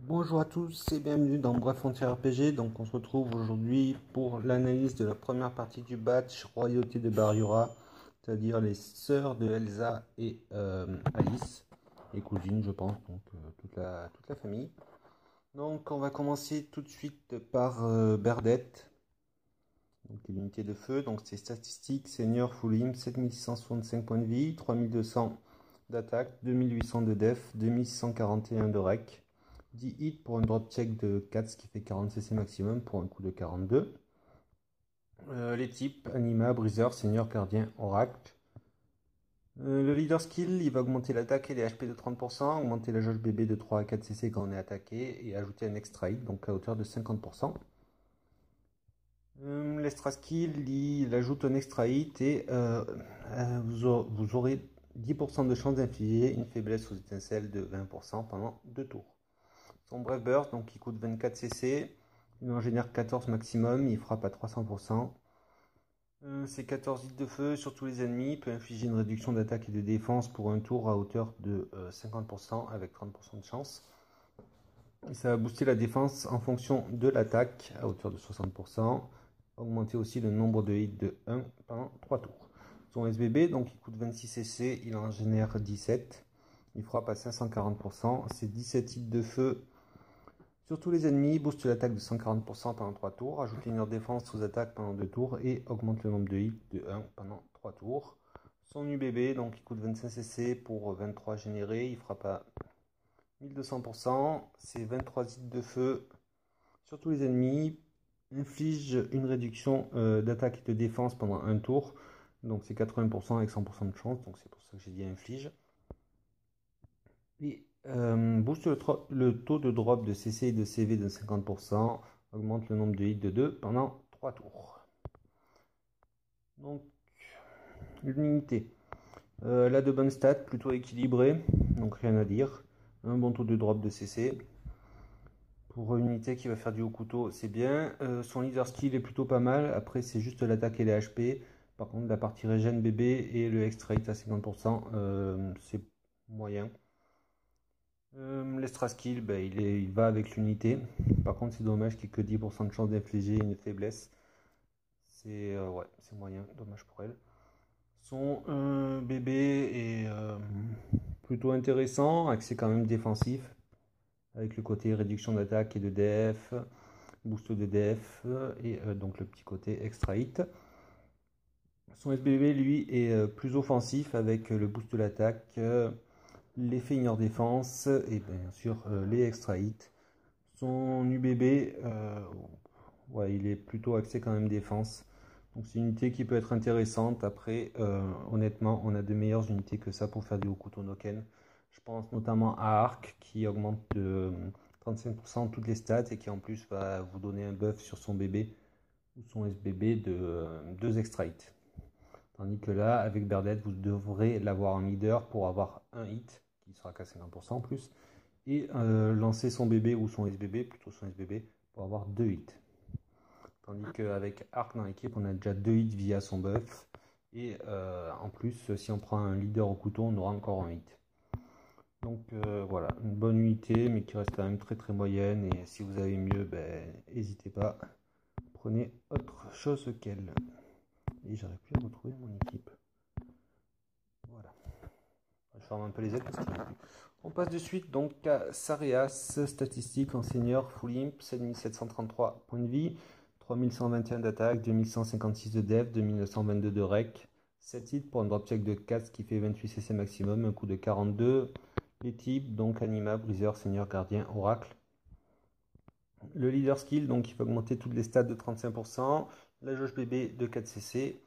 Bonjour à tous et bienvenue dans Bref Frontier RPG. Donc on se retrouve aujourd'hui pour l'analyse de la première partie du batch Royauté de Bariura, c'est-à-dire les sœurs de Elsa et Alice, et cousines je pense, donc toute la famille. Donc on va commencer tout de suite par Berdette, donc l'unité de feu, donc c'est statistiques, seigneur full imp, 7665 points de vie, 3200 d'attaque, 2800 de def, 2641 de rec. 10 hits pour un drop check de 4, ce qui fait 40 CC maximum pour un coup de 42. Les types, Anima, Briseur, Seigneur, Gardien, Oracle. Le leader skill, il va augmenter l'attaque et les HP de 30%, augmenter la jauge bébé de 3 à 4 CC quand on est attaqué, et ajouter un extra hit, donc à hauteur de 50%. L'extra skill, il ajoute un extra hit et vous aurez 10% de chance d'infliger une faiblesse aux étincelles de 20% pendant 2 tours. Son bref burst, donc il coûte 24 CC, il en génère 14 maximum, il frappe à 300%. Ses 14 hits de feu sur tous les ennemis, peut infliger une réduction d'attaque et de défense pour un tour à hauteur de 50% avec 30% de chance. Et ça va booster la défense en fonction de l'attaque à hauteur de 60%, augmenter aussi le nombre de hits de 1 pendant 3 tours. Son SBB, donc il coûte 26 CC, il en génère 17, il frappe à 540%, c'est 17 hits de feu sur tous les ennemis, booste l'attaque de 140% pendant 3 tours, ajoute une heure défense aux attaques pendant 2 tours et augmente le nombre de hits de 1 pendant 3 tours. Son UBB, donc il coûte 25 CC pour 23 générés, il frappe à 1200%, c'est 23 hits de feu sur tous les ennemis, inflige une réduction d'attaque et de défense pendant un tour, donc c'est 80% avec 100% de chance, donc c'est pour ça que j'ai dit inflige. Et booste le taux de drop de CC et de CV de 50%, augmente le nombre de hits de 2 pendant 3 tours. Donc, l'unité. Elle a de bonnes stats, plutôt équilibrées, donc rien à dire. Un bon taux de drop de CC. Pour une unité qui va faire du haut couteau, c'est bien. Son leader skill est plutôt pas mal. Après, c'est juste l'attaque et les HP. Par contre, la partie régène bébé et le extra hit à 50%, c'est moyen. L'extra skill, il va avec l'unité. Par contre, c'est dommage qu'il n'y ait que 10% de chance d'infliger une faiblesse. C'est moyen, dommage pour elle. Son bébé est plutôt intéressant, accès quand même défensif, avec le côté réduction d'attaque et de DF, boost de DF, et donc le petit côté extra hit. Son SBB, lui, est plus offensif, avec le boost de l'attaque, l'effet ignore défense, et bien sûr les extra hits. Son UBB, il est plutôt axé quand même défense. Donc c'est une unité qui peut être intéressante. Après, honnêtement, on a de meilleures unités que ça pour faire du haut couteau Noken. Je pense notamment à Arc qui augmente de 35% toutes les stats et qui en plus va vous donner un buff sur son bébé ou son SBB de 2 extra hits. Tandis que là, avec Berdette, vous devrez l'avoir en leader pour avoir un hit qui sera qu'à 50% en plus et lancer son bébé ou son SBB, plutôt son SBB, pour avoir 2 hits. Tandis qu'avec Arc dans l'équipe, on a déjà 2 hits via son buff. Et en plus, si on prend un leader au couteau, on aura encore un hit. Donc voilà, une bonne unité, mais qui reste quand même très très moyenne. Et si vous avez mieux, n'hésitez pas. Prenez autre chose qu'elle. Et j'arrive plus à retrouver mon équipe. Voilà. Je ferme un peu les ailes parce qu'il n'y en a plus. On passe de suite donc à Sareas, statistique en senior, full imp, 7733 points de vie, 3121 d'attaque, 2156 de def, 2922 de rec, 7 hits pour un drop check de 4 qui fait 28 CC maximum, un coup de 42. Les types, donc Anima, Briseur, Seigneur, Gardien, Oracle. Le leader skill, donc il va augmenter toutes les stats de 35%, la jauge bébé de 4 CC,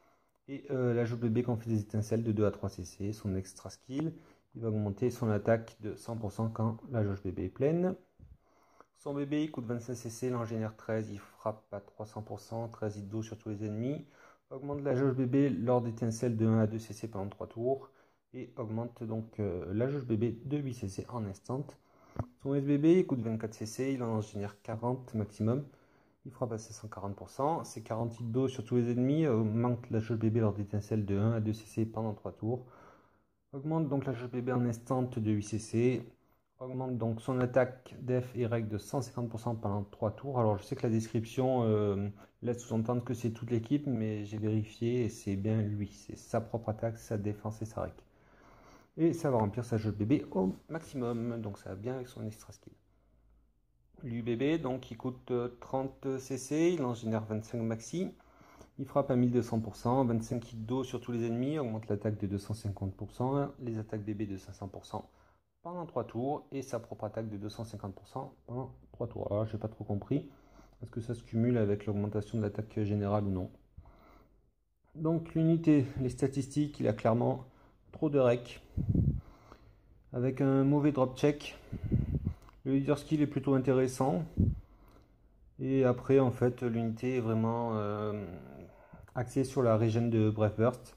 et la jauge bébé quand on fait des étincelles de 2 à 3 CC, son extra skill. Il va augmenter son attaque de 100% quand la jauge bébé est pleine. Son bébé il coûte 25 CC, il en génère 13, il frappe à 300%, 13 hits d'eau sur tous les ennemis. Augmente la jauge bébé lors d'étincelles de 1 à 2 CC pendant 3 tours. Et augmente donc la jauge bébé de 8 CC en instant. Son SBB il coûte 24 CC, il en génère 40 maximum. Il frappe à 140%. C'est 40 hits d'eau sur tous les ennemis. Augmente la jauge bébé lors d'étincelles de 1 à 2 CC pendant 3 tours. Augmente donc la jauge bébé en instant de 8 CC. augmente donc son attaque def et règle de 150% pendant 3 tours. Alors je sais que la description laisse sous-entendre que c'est toute l'équipe, mais j'ai vérifié et c'est bien lui. C'est sa propre attaque, sa défense et sa règle. Et ça va remplir sa jeu de bébé au maximum, donc ça va bien avec son extra skill. L'UBB, donc il coûte 30 CC, il en génère 25 maxi. Il frappe à 1200%, 25 hits d'eau sur tous les ennemis, augmente l'attaque de 250%, les attaques bébés de 500% pendant 3 tours et sa propre attaque de 250% pendant 3 tours. Alors, j'ai pas trop compris. Est-ce que ça se cumule avec l'augmentation de l'attaque générale ou non? Donc, l'unité, les statistiques, il a clairement trop de rec. Avec un mauvais drop check. Le leader skill est plutôt intéressant. Et après, en fait, l'unité est vraiment axée sur la régène de Brave Burst.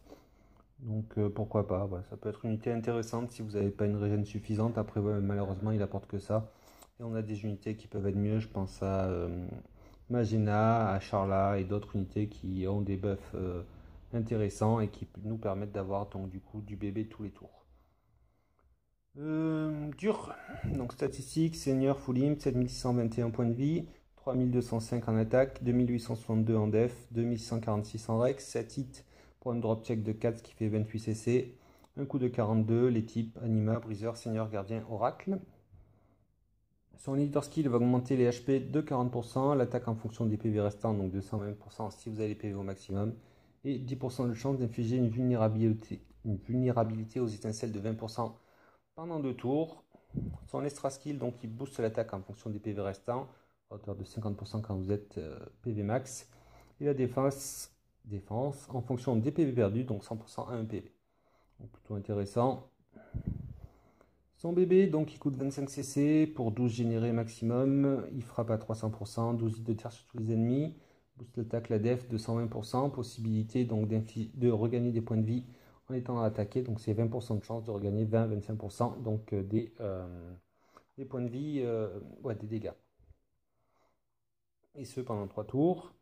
Donc pourquoi pas, voilà, ça peut être une unité intéressante si vous n'avez pas une régène suffisante. Après, ouais, malheureusement, il apporte que ça. Et on a des unités qui peuvent être mieux. Je pense à Magena, à Charla et d'autres unités qui ont des buffs intéressants et qui nous permettent d'avoir donc du coup du bébé tous les tours. Dur, donc statistique, seigneur, full imp, 7621 points de vie, 3205 en attaque, 2862 en def, 2646 en rex, 7 hits pour un drop check de 4 qui fait 28 CC, un coup de 42, les types Anima, Briseur, Seigneur, Gardien, Oracle. Son leader skill va augmenter les HP de 40%, l'attaque en fonction des PV restants, donc de 120% si vous avez les PV au maximum, et 10% de chance d'infliger une vulnérabilité aux étincelles de 20% pendant 2 tours. Son extra skill, donc il booste l'attaque en fonction des PV restants, à hauteur de 50% quand vous êtes PV max, et la défense en fonction des PV perdus, donc 100% à 1 PV. Donc plutôt intéressant. Son bébé, donc il coûte 25 CC pour 12 générés maximum, il frappe à 300%, 12 hits de terre sur tous les ennemis, booste l'attaque, la def de 120%, possibilité donc de regagner des points de vie en étant attaqué, donc c'est 20% de chance de regagner 20-25% donc des points de vie, ouais, des dégâts. Et ce pendant 3 tours.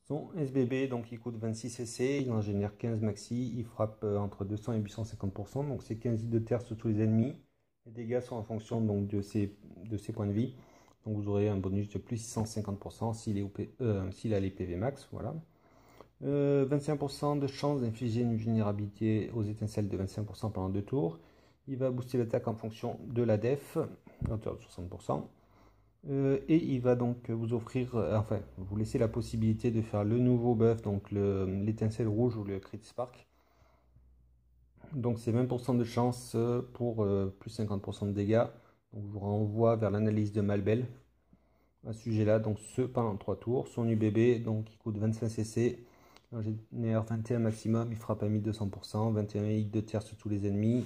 Son SBB, donc il coûte 26 CC, il en génère 15 maxi, il frappe entre 200 et 850%, donc c'est 15 hits de terre sur tous les ennemis. Les dégâts sont en fonction donc, de ses points de vie. Donc vous aurez un bonus de plus 650% s'il a les PV max. Voilà. 25% de chance d'infliger une vulnérabilité aux étincelles de 25% pendant 2 tours. Il va booster l'attaque en fonction de la def, à hauteur de 60%. Et il va donc vous offrir, enfin, vous laisser la possibilité de faire le nouveau buff, donc l'étincelle rouge ou le crit spark. Donc c'est 20% de chance pour plus 50% de dégâts. Donc je vous renvoie vers l'analyse de Malbel à ce sujet-là. Donc ce pendant 3 tours. Son UBB, donc il coûte 25 CC. Il génère 21 maximum, il frappe à 1200%, 21 hits de terre sur tous les ennemis.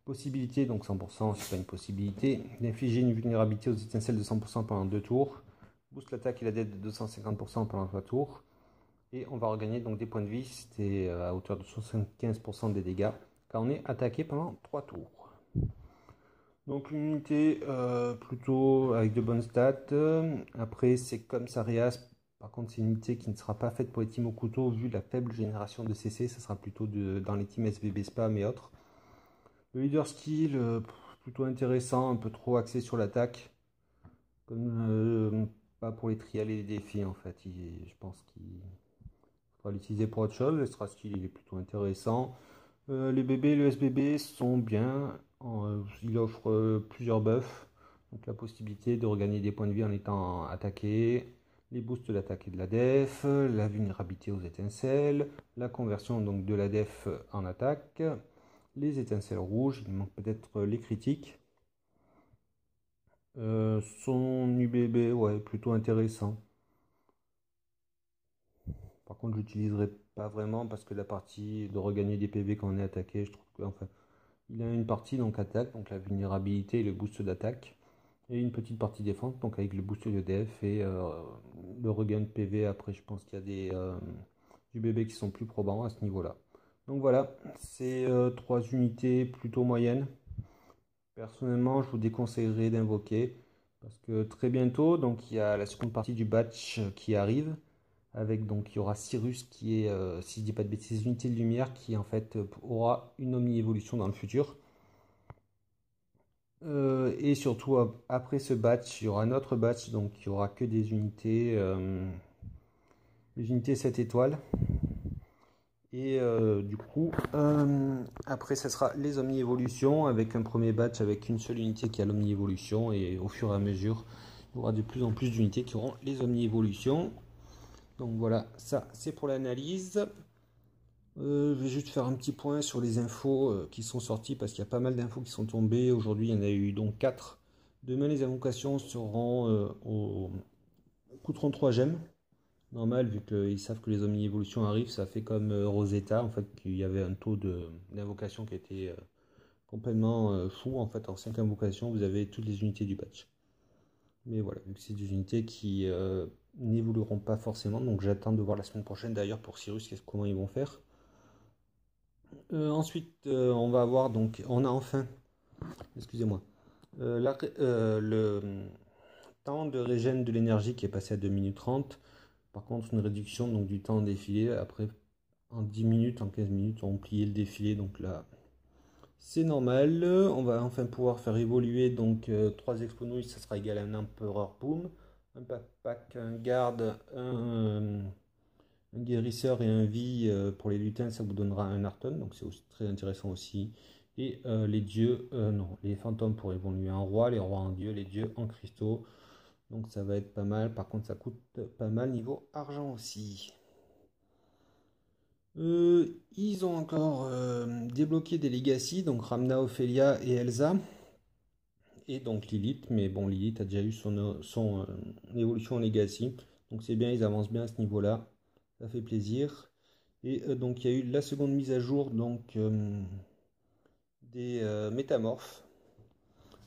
Possibilité, donc 100%, c'est pas une possibilité, d'infliger une vulnérabilité aux étincelles de 100% pendant 2 tours. Booste l'attaque et la dette de 250% pendant 3 tours. Et on va regagner donc des points de vie, c'était à hauteur de 75% des dégâts, quand on est attaqué pendant 3 tours. Donc une unité plutôt avec de bonnes stats. Après c'est comme Sarias, par contre c'est une unité qui ne sera pas faite pour les teams au couteau vu la faible génération de CC, ça sera plutôt dans les teams SVB Spam et autres. Le leader skill, plutôt intéressant, un peu trop axé sur l'attaque. Comme pas pour les trials et les défis en fait. Je pense qu'il faudra l'utiliser pour autre chose. L'extra skill il est plutôt intéressant. Les bébés, le SBB sont bien. Il offre plusieurs buffs. Donc la possibilité de regagner des points de vie en étant attaqué. Les boosts de l'attaque et de la def. La vulnérabilité aux étincelles. La conversion donc de la def en attaque. Les étincelles rouges. Il manque peut-être les critiques. Son UBB, ouais, plutôt intéressant. Par contre, je l'utiliserai pas vraiment parce que la partie de regagner des PV quand on est attaqué, je trouve que, enfin, il a une partie donc attaque, donc la vulnérabilité et le boost d'attaque, et une petite partie défense, donc avec le boost de DF et le regain de PV. Après, je pense qu'il y a des UBB qui sont plus probants à ce niveau-là. Donc voilà, c'est 3 unités plutôt moyennes. Personnellement, je vous déconseillerais d'invoquer parce que très bientôt, donc il y a la seconde partie du batch qui arrive avec donc il y aura Cyrus qui est, si je dis pas de bêtises, unité de lumière qui en fait aura une omni-évolution dans le futur. Et surtout, après ce batch, il y aura un autre batch, donc il n'y aura que des unités 7 étoiles. Et du coup, après, ça sera les omni-évolutions avec un premier batch avec une seule unité qui a l'omni-évolution. Et au fur et à mesure, il y aura de plus en plus d'unités qui auront les omni-évolutions. Donc voilà, ça c'est pour l'analyse. Je vais juste faire un petit point sur les infos qui sont sorties parce qu'il y a pas mal d'infos qui sont tombées. Aujourd'hui, il y en a eu donc 4. Demain, les invocations seront coûteront 3 gemmes. Normal, vu qu'ils savent que les omni-évolutions arrivent, ça fait comme Rosetta, en fait, qu'il y avait un taux d'invocation qui était complètement fou. En fait, en 5 invocations, vous avez toutes les unités du patch. Mais voilà, vu que c'est des unités qui n'évolueront pas forcément, donc j'attends de voir la semaine prochaine d'ailleurs pour Cyrus, comment ils vont faire. Ensuite, on va avoir donc, on a enfin, excusez-moi, le temps de régène de l'énergie qui est passé à 2 minutes 30. Par contre, une réduction donc, du temps défilé. Après, en 10 minutes, en 15 minutes, on pliait le défilé. Donc là, c'est normal. On va enfin pouvoir faire évoluer donc 3 exponouilles, ça sera égal à un empereur boom. Un pack, un garde, un guérisseur et un vie pour les lutins, ça vous donnera un Arton. Donc c'est très intéressant aussi. Et les dieux, non, les fantômes pour évoluer en roi, les rois en dieu, les dieux en cristaux. Donc ça va être pas mal. Par contre, ça coûte pas mal niveau argent aussi. Ils ont encore débloqué des legacy, donc Ramna, Ophelia et Elsa. Et donc Lilith, mais bon, Lilith a déjà eu son évolution en legacy. Donc c'est bien, ils avancent bien à ce niveau-là. Ça fait plaisir. Et donc il y a eu la seconde mise à jour donc, des métamorphes.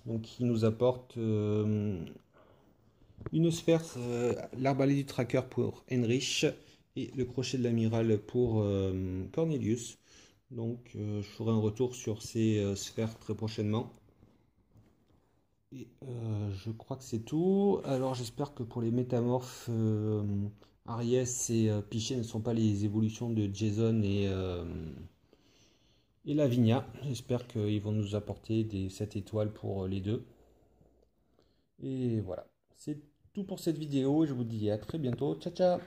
Donc qui nous apporte une sphère, l'arbalète du tracker pour Heinrich et le crochet de l'amiral pour Cornelius. Donc je ferai un retour sur ces sphères très prochainement. Et je crois que c'est tout. Alors j'espère que pour les métamorphes, Aries et Pichet ne sont pas les évolutions de Jason et Lavinia. J'espère qu'ils vont nous apporter des 7 étoiles pour les deux. Et voilà, c'est tout pour cette vidéo. Je vous dis à très bientôt. Ciao ciao.